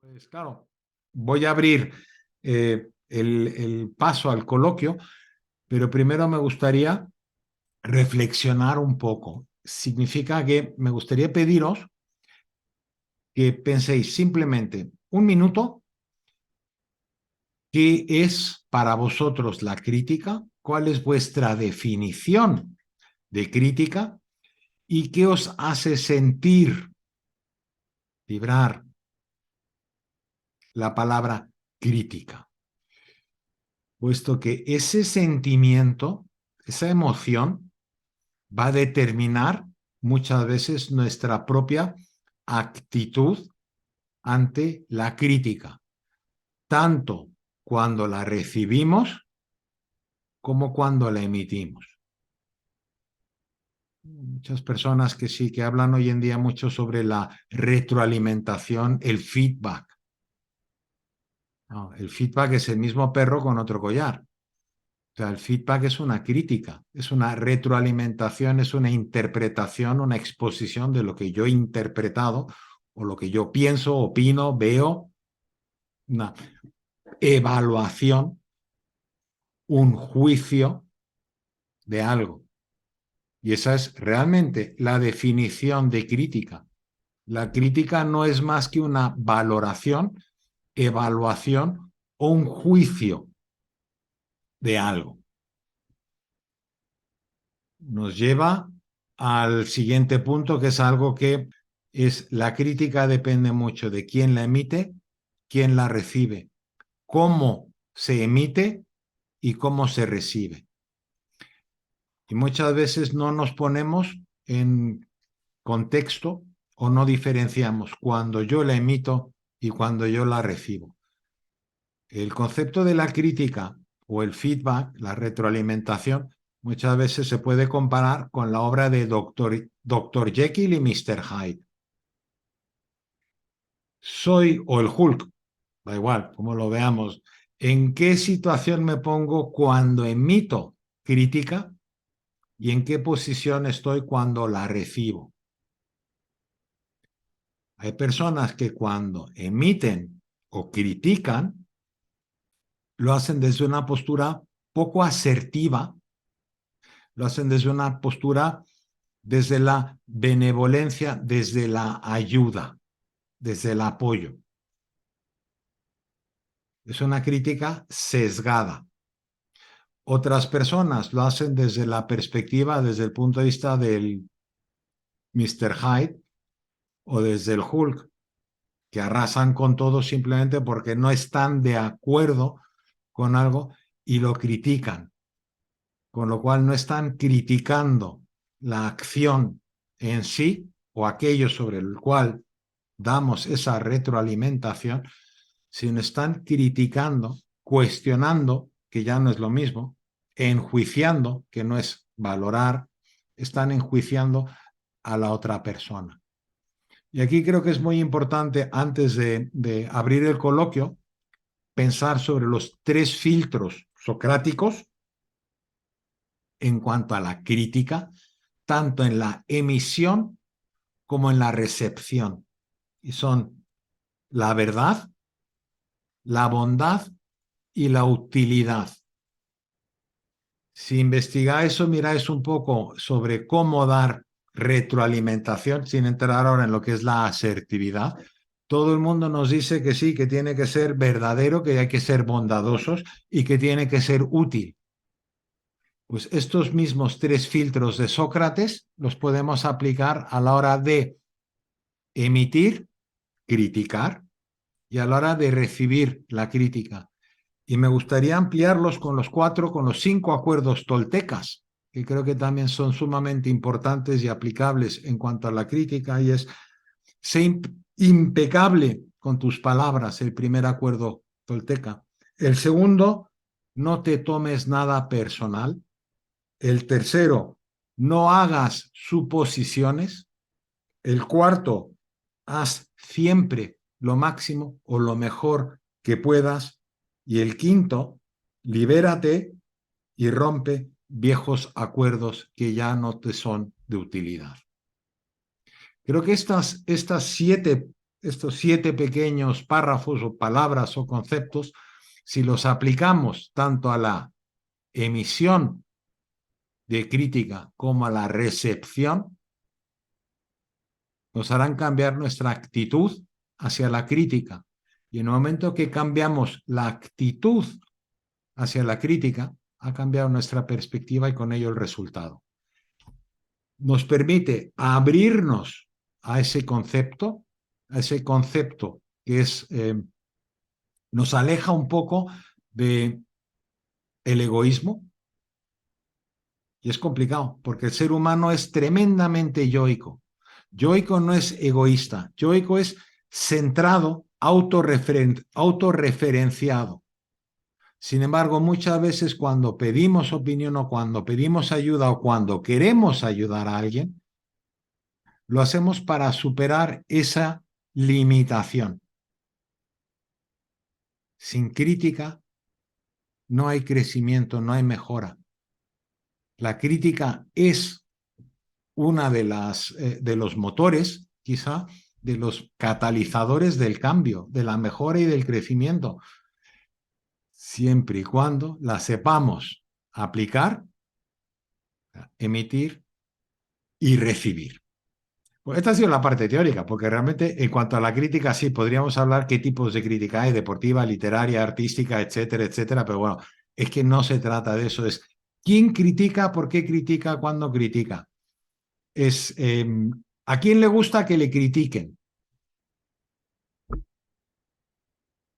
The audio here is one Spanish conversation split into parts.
Pues claro, voy a abrir el paso al coloquio, pero primero me gustaría reflexionar un poco. Significa que me gustaría pediros que penséis simplemente un minuto qué es para vosotros la crítica, cuál es vuestra definición de crítica y qué os hace sentir, vibrar la palabra crítica, puesto que ese sentimiento, esa emoción, va a determinar muchas veces nuestra propia actitud ante la crítica, tanto cuando la recibimos como cuando la emitimos. Muchas personas que sí, que hablan hoy en día mucho sobre la retroalimentación, el feedback. No, el feedback es el mismo perro con otro collar. O sea, el feedback es una crítica, es una retroalimentación, es una interpretación, una exposición de lo que yo he interpretado o lo que yo pienso, opino, veo, una evaluación, un juicio de algo. Y esa es realmente la definición de crítica. La crítica no es más que una valoración, evaluación o un juicio de algo. Nos lleva al siguiente punto, que es algo que es la crítica depende mucho de quién la emite, quién la recibe, cómo se emite y cómo se recibe. Y muchas veces no nos ponemos en contexto o no diferenciamos cuando yo la emito y cuando yo la recibo. El concepto de la crítica o el feedback, la retroalimentación, muchas veces se puede comparar con la obra de Dr. Jekyll y Mr. Hyde. Soy, o el Hulk, da igual, como lo veamos, ¿en qué situación me pongo cuando emito crítica y en qué posición estoy cuando la recibo? Hay personas que cuando emiten o critican, lo hacen desde una postura poco asertiva, lo hacen desde una postura, desde la benevolencia, desde la ayuda, desde el apoyo. Es una crítica sesgada. Otras personas lo hacen desde la perspectiva, desde el punto de vista del Mr. Hyde o desde el Hulk, que arrasan con todo simplemente porque no están de acuerdo con algo y lo critican, con lo cual no están criticando la acción en sí o aquello sobre el cual damos esa retroalimentación, sino están criticando, cuestionando, que ya no es lo mismo, enjuiciando, que no es valorar, están enjuiciando a la otra persona. Y aquí creo que es muy importante, antes de abrir el coloquio, pensar sobre los tres filtros socráticos en cuanto a la crítica, tanto en la emisión como en la recepción. Y son la verdad, la bondad y la utilidad. Si investigáis o miráis un poco sobre cómo dar retroalimentación, sin entrar ahora en lo que es la asertividad, todo el mundo nos dice que sí, que tiene que ser verdadero, que hay que ser bondadosos y que tiene que ser útil. Pues estos mismos tres filtros de Sócrates los podemos aplicar a la hora de emitir, criticar, y a la hora de recibir la crítica. Y me gustaría ampliarlos con los 5 acuerdos toltecas, que creo que también son sumamente importantes y aplicables en cuanto a la crítica, y es: sé impecable con tus palabras, el primer acuerdo tolteca. El segundo, no te tomes nada personal. El tercero, no hagas suposiciones. El cuarto, haz siempre lo máximo o lo mejor que puedas. Y el quinto, libérate y rompe viejos acuerdos que ya no te son de utilidad. Creo que estas 7 estos 7 pequeños párrafos o palabras o conceptos, si los aplicamos tanto a la emisión de crítica como a la recepción, nos harán cambiar nuestra actitud hacia la crítica. Y en el momento que cambiamos la actitud hacia la crítica, ha cambiado nuestra perspectiva y con ello el resultado. Nos permite abrirnos a ese concepto que es, nos aleja un poco de el egoísmo. Y es complicado, porque el ser humano es tremendamente yoico. Yoico no es egoísta, yoico es centrado, autorreferenciado. Sin embargo, muchas veces cuando pedimos opinión o cuando pedimos ayuda o cuando queremos ayudar a alguien, lo hacemos para superar esa limitación. Sin crítica no hay crecimiento, no hay mejora. La crítica es una de los motores, quizá, de los catalizadores del cambio, de la mejora y del crecimiento, siempre y cuando la sepamos aplicar, emitir y recibir. Pues esta ha sido la parte teórica, porque realmente en cuanto a la crítica, sí, podríamos hablar qué tipos de crítica hay, deportiva, literaria, artística, etcétera, etcétera, pero bueno, es que no se trata de eso, es quién critica, por qué critica, cuándo critica. Es a quién le gusta que le critiquen,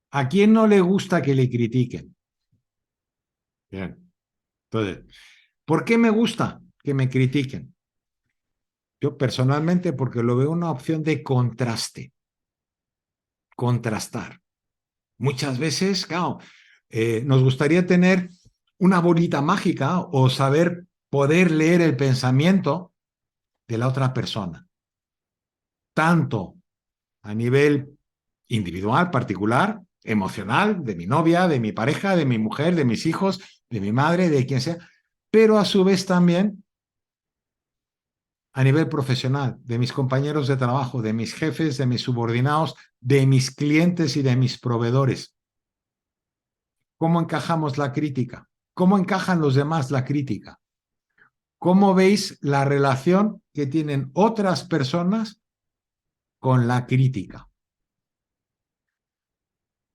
a quién no le gusta que le critiquen. Bien. Entonces, ¿por qué me gusta que me critiquen? Yo personalmente porque lo veo una opción de contraste, contrastar. Muchas veces, claro, nos gustaría tener una bolita mágica o saber poder leer el pensamiento de la otra persona, tanto a nivel individual, particular, emocional, de mi novia, de mi pareja, de mi mujer, de mis hijos, de mi madre, de quien sea, pero a su vez también a nivel profesional, de mis compañeros de trabajo, de mis jefes, de mis subordinados, de mis clientes y de mis proveedores. ¿Cómo encajamos la crítica? ¿Cómo encajan los demás la crítica? ¿Cómo veis la relación que tienen otras personas con la crítica?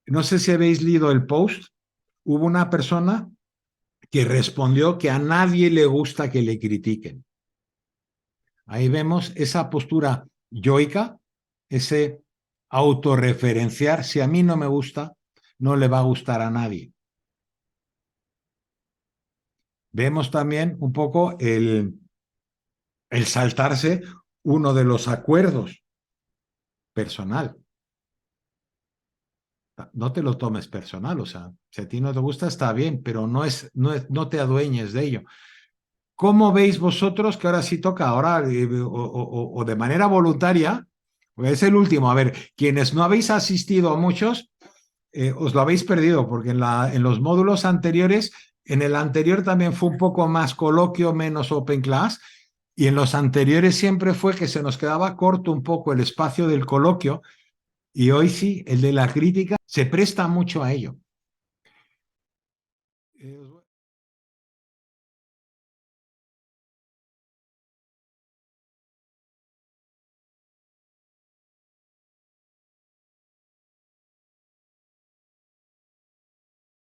No sé si habéis leído el post. Hubo una persona que respondió que a nadie le gusta que le critiquen. Ahí vemos esa postura yoica, ese autorreferenciar. Si a mí no me gusta, no le va a gustar a nadie. Vemos también un poco el saltarse uno de los acuerdos personal. No te lo tomes personal, o sea, si a ti no te gusta está bien, pero no te adueñes de ello. ¿Cómo veis vosotros que ahora sí toca, ahora o de manera voluntaria? Pues es el último. A ver, quienes no habéis asistido a muchos, os lo habéis perdido, porque en los módulos anteriores, en el anterior también fue un poco más coloquio, menos open class, y en los anteriores siempre fue que se nos quedaba corto un poco el espacio del coloquio, y hoy sí, el de la crítica se presta mucho a ello.